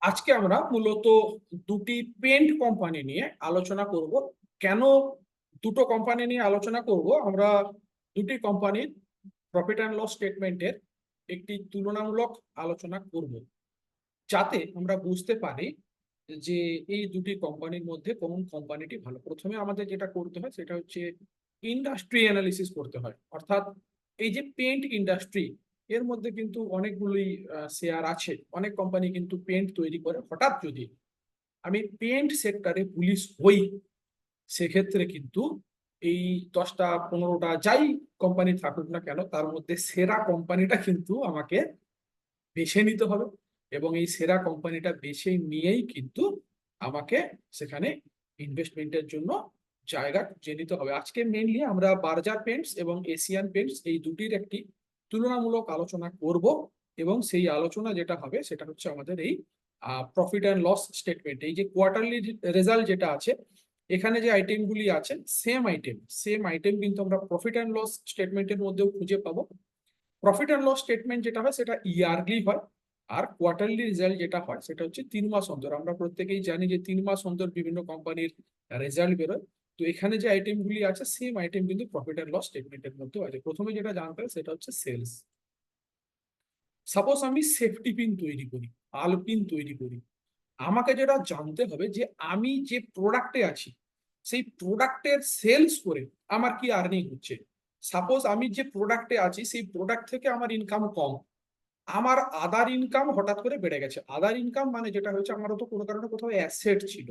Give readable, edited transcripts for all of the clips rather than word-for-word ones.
আজকে আমরা মূলত দুটি পেন্ট কোম্পানি নিয়ে আলোচনা করব। কেন দুটো কোম্পানি নিয়ে আলোচনা করব? আমরা দুটি কোম্পানির প্রফিট অ্যান্ড লস স্টেটমেন্টের একটি তুলনামূলক আলোচনা করব, যাতে আমরা বুঝতে পারি যে এই দুটি কোম্পানির মধ্যে কোন কোম্পানিটি ভালো। প্রথমে আমাদের যেটা করতে হয় সেটা হচ্ছে ইন্ডাস্ট্রি অ্যানালিসিস করতে হয়। অর্থাৎ এই যে পেন্ট ইন্ডাস্ট্রি, এর মধ্যে কিন্তু অনেকগুলোই শেয়ার আছে, অনেক কোম্পানি কিন্তু পেন্ট তৈরি করে। হঠাৎ যদি আমি পেন্ট সেক্টরে পুলিশ হই, সেক্ষেত্রে কিন্তু এই 10টা 15টা যাই কোম্পানি থাকুক না কেন, তার মধ্যে সেরা কোম্পানিটা কিন্তু আমাকে বেছে নিতে হবে। এবং এই সেরা কোম্পানিটা বেছে নিয়েই কিন্তু আমাকে সেখানে ইনভেস্টমেন্টের জন্য জায়গা খুঁজে নিতে হবে। আজকে মেইনলি আমরা বার্জার পেন্টস এবং এশিয়ান পেন্টস এই দুটির একটি তুলনামূলক আলোচনা করব। এবং সেই আলোচনা যেটা হবে সেটা হচ্ছে আমাদের এই প্রফিট অ্যান্ড লস স্টেটমেন্ট, এই যে কোয়ার্টারলি রেজাল্ট যেটা আছে, এখানে যে আইটেমগুলি আছে সেম আইটেম কিন্তু আমরা প্রফিট অ্যান্ড লস স্টেটমেন্টের মধ্যেও খুঁজে পাবো। প্রফিট অ্যান্ড লস স্টেটমেন্ট যেটা হয় সেটা ইয়ারলি হয়, আর কোয়ার্টারলি রেজাল্ট যেটা হয় সেটা হচ্ছে 3 মাস অন্তর। আমরা প্রত্যেকেই জানি যে 3 মাস অন্তর বিভিন্ন কোম্পানির রেজাল্ট বেরোয়। তো এখানে যে আইটেমগুলি আছে সেম আইটেম কিন্তু প্রফিট অ্যান্ড লস স্টেটমেন্টের মধ্যেও আছে। প্রথমে যেটা জানতে হবে সেটা হচ্ছে সেলস। সাপোজ আমি সেফটি পিন তৈরি করি, আলপিন তৈরি করি, আমাকে যেটা জানতে হবে যে আমি যে প্রোডাক্টে আছি সেই প্রোডাক্টের সেলস করে আমার কি আর্নিং হচ্ছে। সাপোজ আমি যে প্রোডাক্টে আছি সেই প্রোডাক্ট থেকে আমার ইনকাম কম, আমার আদার ইনকাম হঠাৎ করে বেড়ে গেছে। আদার ইনকাম মানে যেটা হচ্ছে, আমারও তো কোনো কারণে কোথাও অ্যাসেট ছিল,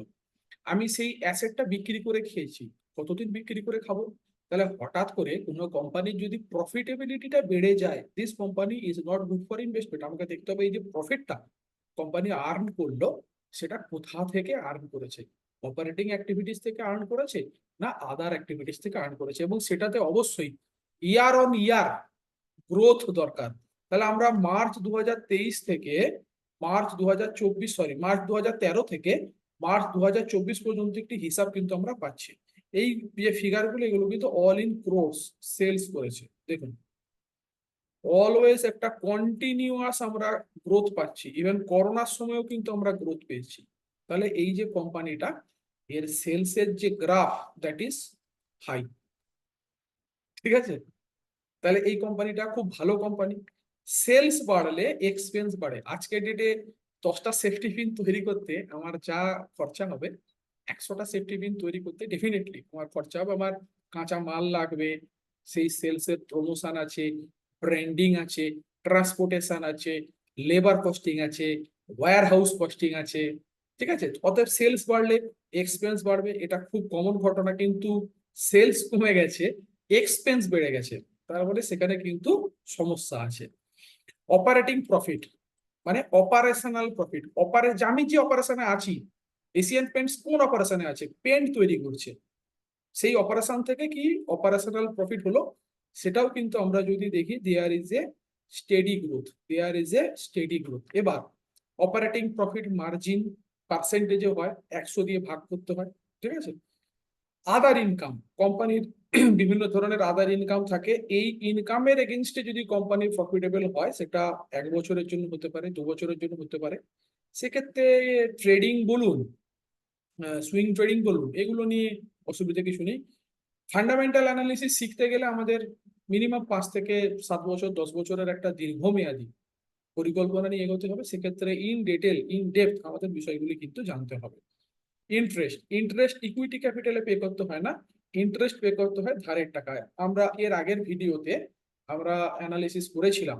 আমি সেই অ্যাসেটটা বিক্রি করে খেয়েছি। কতদিন বিক্রি করে খাবো? তাহলে হঠাৎ করে কোনো কোম্পানির যদি প্রফিটেবিলিটিটা বেড়ে যায়, this company is not good for investment. আমাকে দেখতে হবে এই যে প্রফিটটা কোম্পানি আর্ন করলো, সেটা কোথা থেকে আর্ন করেছে। অপারেটিং অ্যাক্টিভিটিস থেকে আর্ন করেছে, না আদার অ্যাক্টিভিটিস থেকে আর্ন করেছে। এবং সেটাতে অবশ্যই ইয়ার অন ইয়ার গ্রোথ দরকার। তাহলে আমরা মার্চ 2023 থেকে মার্চ 2013 থেকে মার্চ 2024 পর্যন্ত একটি হিসাব কিন্তু আমরা পাচ্ছি। এই যে ফিগার গুলো, এগুলো কিন্তু অল ইন ক্রোর্স সেলস করেছে। দেখুন, অলওয়েজ একটা কন্টিনিউয়াস আমরা গ্রোথ পাচ্ছি। ইভেন করোনার সময়ও কিন্তু আমরা গ্রোথ পেয়েছি। তাহলে এই যে কোম্পানিটা, এর সেলসের যে গ্রাফ, দ্যাট ইজ হাই। ঠিক আছে? তাহলে এই কোম্পানিটা খুব ভালো কোম্পানি। সেলস বাড়লে এক্সপেন্স বাড়ে। আজকের ডেটে 10টা সেফটি পিন তৈরি করতে আমার যা খরচা হবে, 100টা সেফটি পিন তৈরি করতে ডেফিনেটলি আমার খরচা হবে। আমার কাঁচা মাল লাগবে, সেই সেলসের প্রমোশন আছে, ব্র্যান্ডিং আছে, ট্রান্সপোর্টেশন আছে, লেবার কস্টিং আছে, ওয়্যার হাউস কস্টিং আছে। ঠিক আছে? অতএব সেলস বাড়লে এক্সপেন্স বাড়বে, এটা খুব কমন ঘটনা। কিন্তু সেলস কমে গেছে, এক্সপেন্স বেড়ে গেছে, তারপরে সেখানে কিন্তু সমস্যা আছে। অপারেটিং প্রফিট মানে অপারেশনাল প্রফিট। আমি যে অপারেশনে আছি, এশিয়ান পেন্টস কোন অপারেশনে আছে? পেন্ট তৈরি করছে। সেই অপারেশন থেকে কি অপারেশনাল প্রফিট হলো, সেটাও কিন্তু আমরা যদি দেখি, there is a steady growth. এবার অপারেটিং প্রফিট মার্জিন পার্সেন্টেজে হয়, 100 দিয়ে ভাগ করতে হয়। ঠিক আছে? আদার ইনকাম, কোম্পানির বিভিন্ন ধরনের আদার ইনকাম থাকে। এই ইনকামের এগেনস্টে যদি কোম্পানি প্রফিটেবল হয়, সেটা 1 বছরের জন্য হতে পারে, 2 বছরের জন্য হতে পারে। সেক্ষেত্রে ট্রেডিং বলুন, সুইং ট্রেডিং বলুন, এগুলো নিয়ে অসুবিধা কিছু নেই। ফান্ডামেন্টাল অ্যানালিসিস শিখতে গেলে আমাদের মিনিমাম 5 থেকে 7 বছর, 10 বছরের একটা দীর্ঘমেয়াদী পরিকল্পনা নিয়ে এগোতে হবে। সেক্ষেত্রে ইন ডেপথ আমাদের বিষয়গুলি কিন্তু জানতে হবে। ইন্টারেস্ট ইকুইটি ক্যাপিটালে পে করতে হয় না, ইন্টারেস্ট পে করতে হয় ধারের টাকায়। আমরা এর আগের ভিডিওতে আমরা অ্যানালিসিস করেছিলাম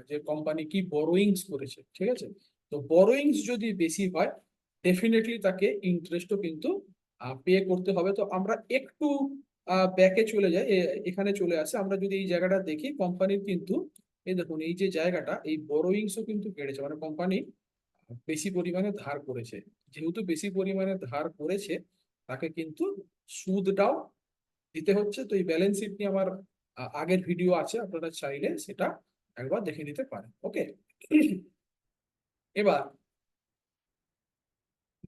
যে কোম্পানি কি বরোয়িংস করেছে। ঠিক আছে? তো বরোয়িংস যদি বেশি হয়, ডেফিনেটলি তাকে ইন্টারেস্টও কিন্তু পে করতে হবে। তো আমরা একটু ব্যাকে চলে যাই, এখানে চলে আসে। আমরা যদি এই জায়গাটা দেখি, কোম্পানির কিন্তু এই দেখুন, এই যে জায়গাটা, এই বরোয়িংসও কিন্তু বেড়েছে, মানে কোম্পানি বেশি পরিমাণে ধার করেছে। যেহেতু বেশি পরিমাণে ধার করেছে, তাকে কিন্তু সুদটাও দিতে হচ্ছে। তো এই ব্যালেন্স শিট নিয়ে আমার আগের ভিডিও আছে, আপনারা চাইলে সেটা একবার দেখে নিতে পারেন। ওকে? এবার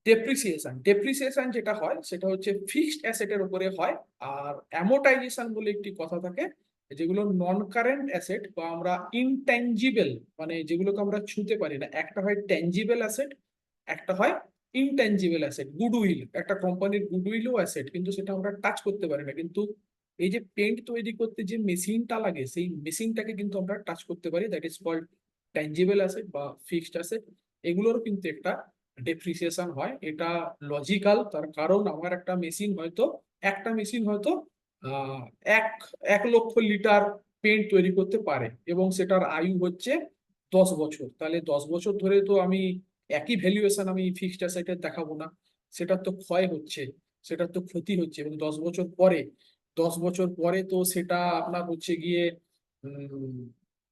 ডেপ্রিসিয়েশন যেটা হয় সেটা হচ্ছে ফিক্সড অ্যাসেটের উপরে হয়। আর অ্যামোটাইজেশন বলে একটি কথা থাকে, যেগুলো নন কারেন্ট অ্যাসেট বা আমরা ইনট্যাঞ্জিবল, মানে যেগুলোকে আমরা ছুঁতে পারি না। একটা হয় ট্যাঞ্জিবল অ্যাসেট, একটা হয় ইনট্যাঞ্জিবল অ্যাসেট, গুডউইল। একটা কোম্পানির গুডউইলও অ্যাসেট, কিন্তু সেটা আমরা টাচ করতে পারি না। কিন্তু এই যে পেন্ট তৈরি করতে যে মেশিনটা লাগে, সেই মেশিনটাকে কিন্তু আমরা টাচ করতে পারি, that is called tangible asset বা ফিক্সড অ্যাসেট। এগুলোরও কিন্তু একটা ডেপ্রিসিয়েশন হয়। এটা লজিক্যাল, তার কারণ আমার একটা মেশিন হয়তো আহ এক 1,00,000 লিটার পেন্ট তৈরি করতে পারে, এবং সেটার আয়ু হচ্ছে 10 বছর। তাহলে 10 বছর ধরে তো আমি একই ভ্যালুয়েশন আমি ফিক্সড অ্যাসেটের দেখাবো না, সেটার তো ক্ষয় হচ্ছে, সেটার তো ক্ষতি হচ্ছে। এবং 10 বছর পরে তো সেটা আপনার হচ্ছে গিয়ে উম,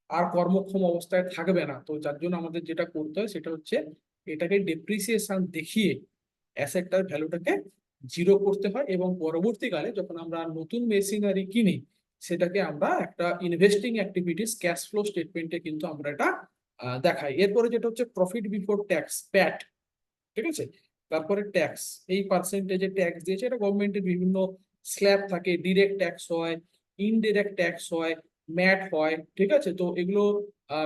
আর কর্মক্ষম অবস্থায় থাকবে না। তো যার জন্য আমাদের যেটা করতে হয় সেটা হচ্ছে এটাকে ডেপ্রিসিয়েশন দেখিয়ে অ্যাসেটটার ভ্যালুটাকে জিরো করতে হয়, এবং পরবর্তীকালে যখন আমরা নতুন মেশিনারি কিনি, সেটাকে আমরা একটা ইনভেস্টিং অ্যাক্টিভিটিস ক্যাশ ফ্লো স্টেটমেন্টে কিন্তু আমরা এটা দেখাই। এরপরে যেটা হচ্ছে প্রফিট বিফোর ট্যাক্স, প্যাট, ঠিক আছে। তারপরে ট্যাক্স, এই পার্সেন্টেজে ট্যাক্স দিয়েছে, এটা গভর্নমেন্টের বিভিন্ন স্ল্যাব থাকে, ডিরেক্ট ট্যাক্স হয়, ইনডিরেক্ট ট্যাক্স হয়, ম্যাট হয়, ঠিক আছে। তো এগুলো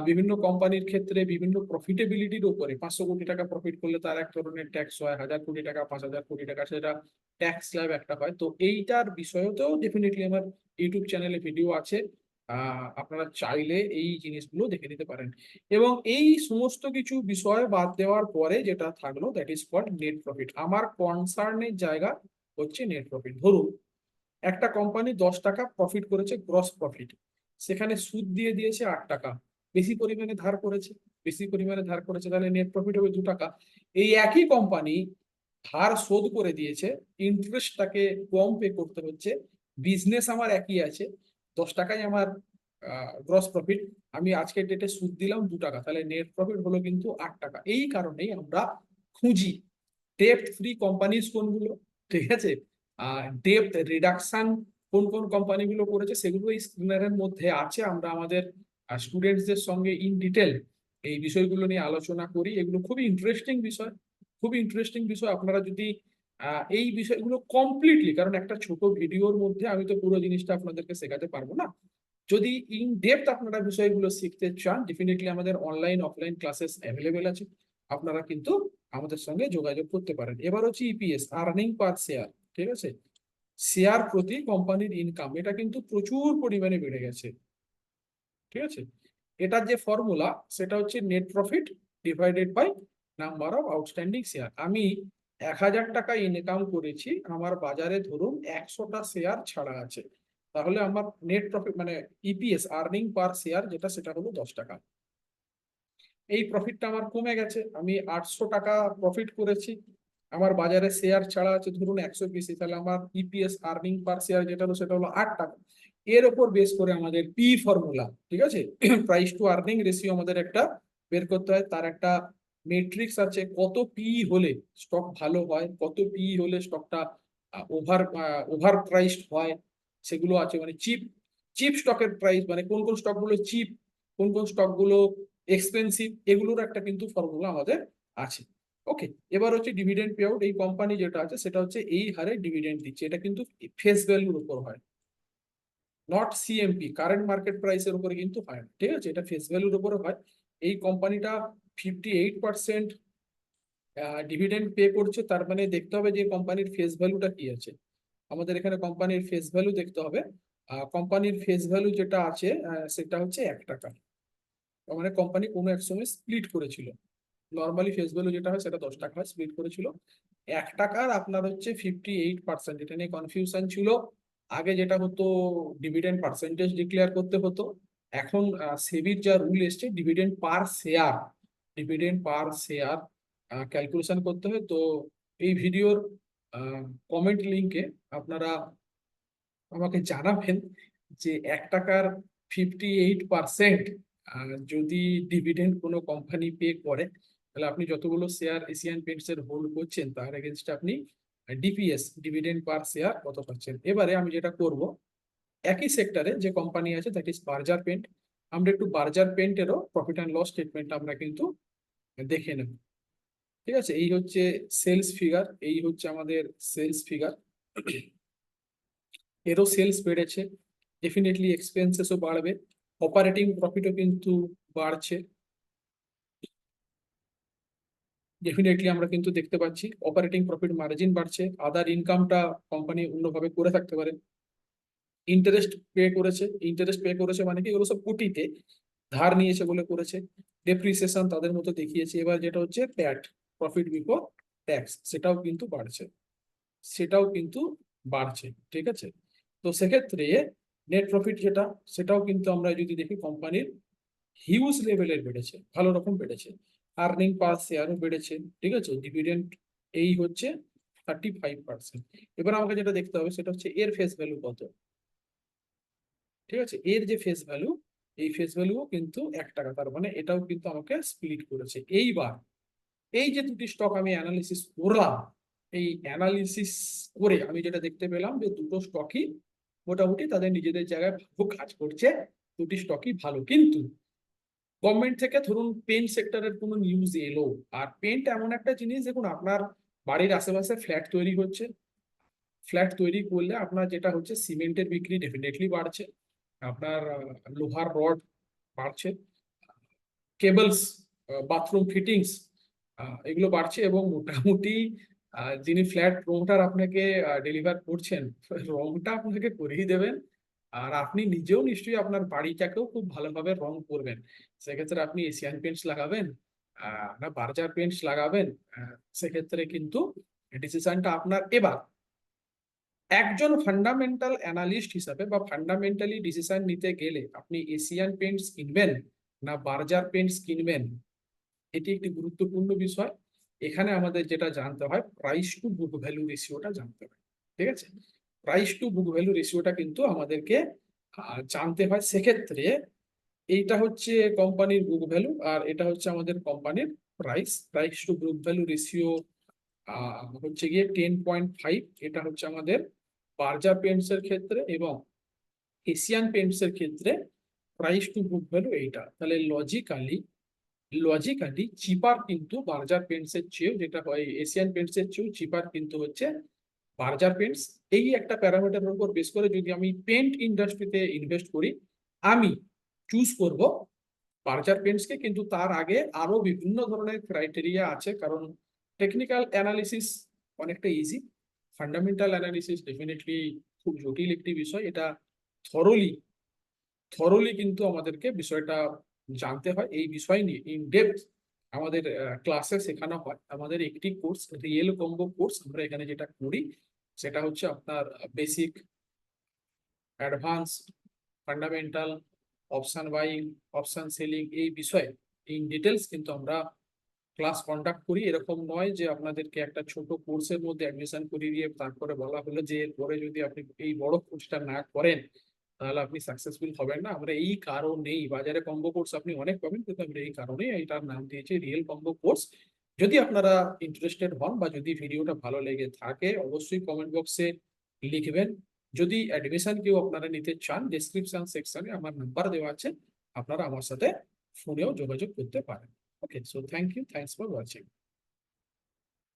বিভিন্ন কোম্পানির ক্ষেত্রে বিভিন্ন প্রফিটেবিলিটির উপরে, 500 কোটি টাকা প্রফিট করলে তার এক ধরনের ট্যাক্স হয়, 1,000 কোটি টাকা, 5,000 কোটি টাকা, সেটা ট্যাক্স স্ল্যাব একটা হয়। তো এইটার বিষয়েতেও ডেফিনেটলি আমার ইউটিউব চ্যানেলে ভিডিও আছে, আপনারা চাইলে এই জিনিসগুলো দেখে নিতে পারেন। এবং এই সমস্ত কিছু বিষয় বাদ দেওয়ার পরে যেটা থাকলো, that is called net profit. আমার কনসার্নের জায়গা হচ্ছে নেট প্রফিট। ধরুন একটা কোম্পানি 10 টাকা প্রফিট করেছে, গ্রস প্রফিট, সেখানে সুদ দিয়ে দিয়েছে 8 টাকা, বেশি পরিমাণে ধার করেছে, তাহলে নেট প্রফিট হবে 2 টাকা। এই একই কোম্পানি ধার শোধ করে দিয়েছে, ইন্টারেস্টটাকে কম পে করতে হচ্ছে, বিজনেস আমার একই আছে, 10 টাকাই আমার গ্রস প্রফিট, আমি আজকের ডেটে সুদ দিলাম 2 টাকা, তাহলে নেট প্রফিট হলো কিন্তু 8 টাকা। এই কারণেই আমরা খুঁজি ডেপ্ট ফ্রি কোম্পানিজ কোনগুলো, ঠিক আছে, ডেপ্ট রিডাকশন কোন কোন কোম্পানিগুলো করেছে, সেগুলো এই স্ক্রিনারের মধ্যে আছে। আমরা আমাদের স্টুডেন্টসদের সঙ্গে ইন ডিটেল এই বিষয়গুলো নিয়ে আলোচনা করি। এগুলো খুবই ইন্টারেস্টিং বিষয়, খুবই ইন্টারেস্টিং বিষয়। আপনারা যদি এই বিষয়গুলো কমপ্লিটলি, কারণ একটা ছোট ভিডিওর মধ্যে আমি তো পুরো জিনিসটা আপনাদেরকে শেখাতে পারবো না, যদি ইন ডেপথ আপনারা বিষয়গুলো শিখতে চান, ডেফিনেটলি আমাদের অনলাইন অফলাইন ক্লাসেস অ্যাভেলেবেল আছে, আপনারা কিন্তু আমাদের সঙ্গে যোগাযোগ করতে পারেন। এবার হচ্ছে ইপিএস, আর্নিং পার শেয়ার, ঠিক আছে, শেয়ার প্রতি কোম্পানির ইনকাম, এটা কিন্তু প্রচুর পরিমাণে বেড়ে গেছে, ঠিক আছে। এটার যে ফর্মুলা সেটা হচ্ছে net profit divided by number of outstanding share. আমি 1,000 টাকা ইনকাম করেছি, আমার বাজারে ধরুন 100টা শেয়ার ছাড়া আছে, তাহলে আমার নেট প্রফিট মানে ইপিএস, আর্নিং পার শেয়ার, যেটা সেটা হলো 10 টাকা। এই প্রফিটটা আমার কমে গেছে, আমি 800 টাকা প্রফিট করেছি, আমার বাজারে শেয়ার ছাড়া আছে ধরুন 100 পিসি, তাহলে আমার ইপিএস, আর্নিং পার শেয়ার যেটা হলো সেটা হলো 8 টাকা। এর ওপর বেস করে আমাদের পি ফর্মুলা, ঠিক আছে, প্রাইস টু আর্নিং রেশিও আমাদের একটা বের করতে হয়, তার একটা মেট্রিক্স আছে, কত পি হলে স্টক ভালো হয়, কত পি হলে স্টকটা ওভার প্রাইসড হয়, সেগুলো আছে। মানে চিপ চিপ স্টকের প্রাইস, মানে কোন কোন স্টক গুলো চিপ, কোন কোন স্টক গুলো এক্সপেন্সিভ, এগুলোর একটা কিন্তু ফর্মুলা আমাদের আছে। ওকে, এবার হচ্ছে ডিভিডেন্ড পে আউট। এই কোম্পানি যেটা আছে সেটা হচ্ছে এই হারে ডিভিডেন্ড দিচ্ছে, এটা কিন্তু ফেস ভ্যালুর উপর হয়, নট সিএমপি, কারেন্ট মার্কেট প্রাইসের উপরে কিন্তু হয় না, ঠিক আছে, এটা ফেস ভ্যালুর উপরে হয়। এই কোম্পানিটা 58% ডিভিডেন্ড পে করছে, তার মানে দেখতে হবে যে কোম্পানির ফেস ভ্যালুটা কি আছে। আমাদের এখানে কোম্পানির ফেস ভ্যালু দেখতে হবে, কোম্পানির ফেস ভ্যালু যেটা আছে সেটা হচ্ছে 1 টাকা। মানে কোম্পানি কোনো এক সময় স্প্লিট করেছিল, নর্মালি ফেস ভ্যালু যেটা হয় সেটা 10 টাকা স্প্লিট করেছিল, 1 টাকার আপনার হচ্ছে 58%। এটা নিয়ে কনফিউশন ছিল, আগে যেটা হতো ডিভিডেন্ড পার্সেন্টেজ ডিক্লেয়ার করতে হতো, এখন সেবির যা রুল এসছে ডিভিডেন্ড পার শেয়ার ক্যালকুলেশন করতে হয়। তো এই ভিডিওর কমেন্ট লিঙ্কে আপনারা আমাকে জানাবেন যে 1 টাকার 58% যদি ডিভিডেন্ড কোনো কোম্পানি পে করে, তাহলে আপনি যতগুলো শেয়ার এশিয়ান পেন্টস এর হোল্ড করছেন তার এগেনস্টে আপনি ডিপিএস, ডিভিডেন্ড পার শেয়ার কত পাচ্ছেন। এবারে আমি যেটা করব, একই সেক্টরে যে কোম্পানি আছে দ্যাট ইজ বার্জার পেন্ট, আমরা একটু বার্জার পেন্টেরও প্রফিট অ্যান্ড লস স্টেটমেন্ট আমরা কিন্তু দেখে নেব, ঠিক আছে। এই হচ্ছে সেলস ফিগার, এই হচ্ছে আমাদের সেলস ফিগার, এরও সেলস বেড়েছে, ডেফিনেটলি এক্সপেন্সেসও বাড়বে, অপারেটিং প্রফিটও কিন্তু বাড়ছে। ডেফিনেটলি আমরা কিন্তু দেখতে পাচ্ছি অপারেটিং প্রফিট মার্জিন বাড়ছে, আদার ইনকামটা কোম্পানি অন্যভাবে করে থাকতে পারে, ইন্টারেস্ট পে করেছে মানে কি, এগুলো সব কোটিতে ধার নিয়েছে বলে করেছে, ডেপ্রিসিয়েশন তাদের মতো দেখিয়েছে। এবার যেটা হচ্ছে প্যাট, প্রফিট বিফোর ট্যাক্স, সেটাও কিন্তু বাড়ছে, ঠিক আছে। তো সেক্ষেত্রে নেট প্রফিট যেটা, সেটাও কিন্তু আমরা যদি দেখি কোম্পানির হিউজ লেভেলের বেড়েছে, ভালো রকম বেড়েছে, আর্নিং পার শেয়ারও বেড়েছে, ঠিক আছে, ডিভিডেন্ড এই হচ্ছে 35%। এবার আমাকে যেটা দেখতে হবে সেটা হচ্ছে এর ফেস ভ্যালু কত, ঠিক আছে, এর যে ফেস ভ্যালু, এই ফেস ভ্যালুও কিন্তু 1 টাকা, তার মানে এটাও কিন্তু আমাকে স্প্লিট করেছে। এইবার এই যে দুটি স্টক আমি অ্যানালিসিস করলাম, এই অ্যানালিসিস করে আমি যেটা দেখতে পেলাম যে দুটো স্টকই মোটামুটি তাদের নিজেদের জায়গায় ভালো কাজ করছে, দুটি স্টকই ভালো। কিন্তু গভর্নমেন্ট থেকে ধরুন পেন্ট সেক্টরের কোনো নিউজ এলো, আর পেন্ট এমন একটা জিনিস, দেখুন আপনার বাড়ির আশেপাশে ফ্ল্যাট তৈরি হচ্ছে, ফ্ল্যাট তৈরি করলে আপনার যেটা হচ্ছে সিমেন্টের বিক্রি ডেফিনেটলি বাড়ছে, আপনার লোহার রড বাড়ছে, কেবলস, বাথরুম ফিটিংস, এগুলো বাড়ছে, এবং মোটামুটি যিনি ফ্ল্যাট রংটার আপনাকে ডেলিভার করছেন, রংটা আপনাকে করেই দেবেন, আর আপনি নিজেও নিশ্চয়ই আপনার বাড়িটাকেও খুব ভালোভাবে রং করবেন। সেক্ষেত্রে আপনি এশিয়ান পেন্টস লাগাবেন না বার্জার পেন্টস লাগাবেন, সেক্ষেত্রে কিন্তু ডিসিশনটা আপনার। এবার একজন ফান্ডামেন্টাল অ্যানালিস্ট হিসাবে বা ফান্ডামেন্টালি ডিসিশন নিতে গেলে আপনি এশিয়ান পেন্টস কিনবেন না বার্জার পেন্টস কিনবেন, এটি একটি গুরুত্বপূর্ণ বিষয়। এখানে আমাদের যেটা জানতে হয়, প্রাইস টু বুক ভ্যালু রেশিওটা জানতে হয়, ঠিক আছে, প্রাইস টু বুক ভ্যালু রেশিওটা কিন্তু আমাদেরকে জানতে হয়। সেক্ষেত্রে এইটা হচ্ছে কোম্পানির বুক ভ্যালু, আর এটা হচ্ছে আমাদের কোম্পানির price to book value ratio হচ্ছে গিয়ে 10.5, এটা হচ্ছে আমাদের বার্জার পেন্টস এর ক্ষেত্রে, এবং এশিয়ান পেন্টস এর ক্ষেত্রে প্রাইস টু বুক ভ্যালু এইটা। তাহলে লজিক্যালি চিপার কিন্তু বার্জার পেন্টস এর চেয়েও, যেটা হয় এশিয়ান পেন্টস এর চেয়েও চিপার কিন্তু হচ্ছে বার্জার পেন্টস। এই একটা প্যারামিটারের উপর বেস করে যদি আমি পেন্ট ইন্ডাস্ট্রিতে ইনভেস্ট করি, আমি চুজ করব বার্জার পেন্টসকে। কিন্তু তার আগে আরো বিভিন্ন ধরনের ক্রাইটেরিয়া আছে, কারণ টেকনিক্যাল অ্যানালিসিস অনেকটা ইজি, ফান্ডামেন্টাল অ্যানালিসিস ডেফিনেটলি খুব জটিল একটি বিষয়। এটা থরলি থরলি কিন্তু আমাদেরকে বিষয়টা জানতে হয়। এই বিষয় নিয়ে ইন ডেপথ আমাদের ক্লাসে শেখানো হয়। আমাদের একটি কোর্স রিয়েল কম্বো কোর্স, আমরা এখানে যেটা করি সেটা হচ্ছে আপনার basic, advance, fundamental, option buying, option selling, এই বিষয়ে ইন ডিটেলস কিন্তু আমরা ক্লাস কন্ডাক্ট করি। এরকম নয় যে আপনাদেরকে একটা ছোট কোর্সের মধ্যে অ্যাডমিশন করিয়ে দিয়ে তারপরে বলা হলো যে এরপরে যদি আপনি এই বড় কোর্সটা না করেন তাহলে আপনি সাকসেসফুল হবেন না। আমরা এই কারণেই, বাজারে কম্বো কোর্স আপনি অনেক পাবেন, কিন্তু আমরা এই কারণেই এটার নাম দিয়েছি রিয়েল কম্বো কোর্স। যদি আপনারা ইন্টারেস্টেড হন বা যদি ভিডিওটা ভালো লেগে থাকে, অবশ্যই কমেন্ট বক্সে লিখবেন। যদি অ্যাডমিশন কেউ আপনারা নিতে চান, ডেসক্রিপশন সেকশনে আমার নাম্বার দেওয়া আছে, আপনারা আমার সাথে ফোনেও যোগাযোগ করতে পারেন। Okay, so thank you, thanks for watching.